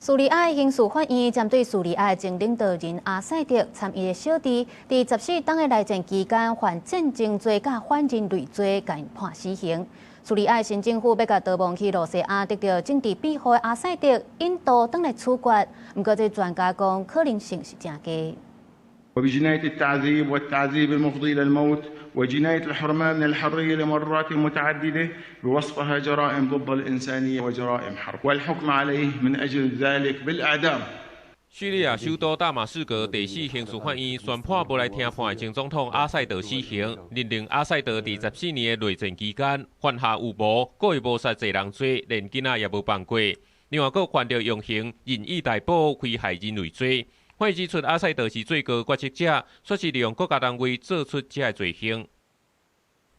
敘利亞刑事法院針對敘利亞前領導人阿塞德參與的小弟，在14天的內戰期間犯戰爭罪甲反人類罪，甲因判死刑。敘利亞新政府要甲逃亡去羅西亞得到政治庇護的阿塞德引渡返來處決，不過這專家講可能性是真低。وبجناية التعذيب والتعذيب المفضي إلى الموت وجناية الحرمان من الحرية لمرات متعددة بوصفها جرائم ضد الإنسانية وجرائم حرب والحكم عليه من أجل ذلك بالإعدام。敘利亞首都大馬士革第4刑事法院宣判無來聽判的前總統阿塞德死刑，認定阿塞德在14年的內戰期間犯下有謀、故意謀殺濟人罪，連囡仔也無放過。另外，閣犯着用刑、任意逮捕、危害人類罪。法院指出，阿塞德是最高決策者，說是利用國家單位做出這個罪行。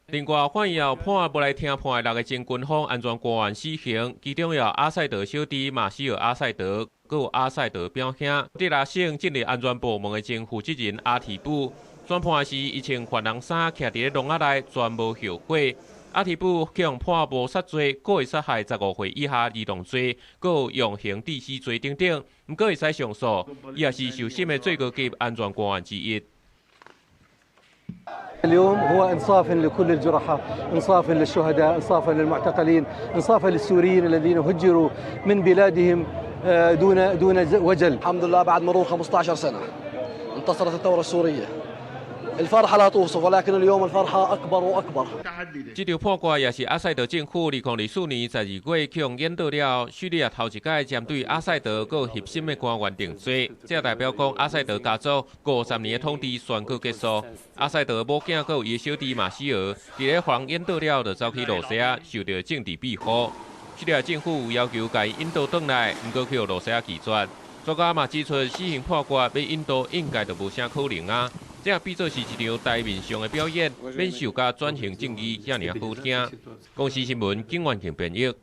另外，法院也判無來聽判的6個前軍方安全官員死刑，其中有阿塞德小弟馬西爾·阿塞德，閣有阿塞德表兄迪拉省建立安全部門的前負責人阿提布。宣判時，伊穿犯人衫，徛佇籠仔內，全無後悔。阿提布向判謀殺罪、故意殺害15歲以下兒童罪，閣有用刑致死罪等等，毋過會使上訴，伊也是受審的最高級安全官員之一。اليوم هو إنصاف لكل الجرحى، إنصاف للشهداء، إنصاف للمعتقلين، إنصاف للسوريين الذين هجروا من بلادهم دون وجل. الحمد لله بعد مرور 15 سنة انتصرت الثورة السورية. الفرحة لا توصف، ولكن اليوم الفرحة أكبر وأكبر。這條判決也是阿塞德政府2024年12月向引渡了敘利亞頭一屆針對阿塞德個核心的官員定罪。這代表講阿塞德家族50年的統治宣告結束。阿塞德某囝個有伊小弟馬西爾，佇咧被引渡了，就走去羅西亞受到政治庇護。敘利亞政府要求該引渡轉來，不過去羅西亞拒絕。專家嘛指出，死刑判決要引渡應該就無啥可能啊。這變作是一場台面上的表演，免受甲轉型正義遐爾好聽。公視新聞，景元慶編譯。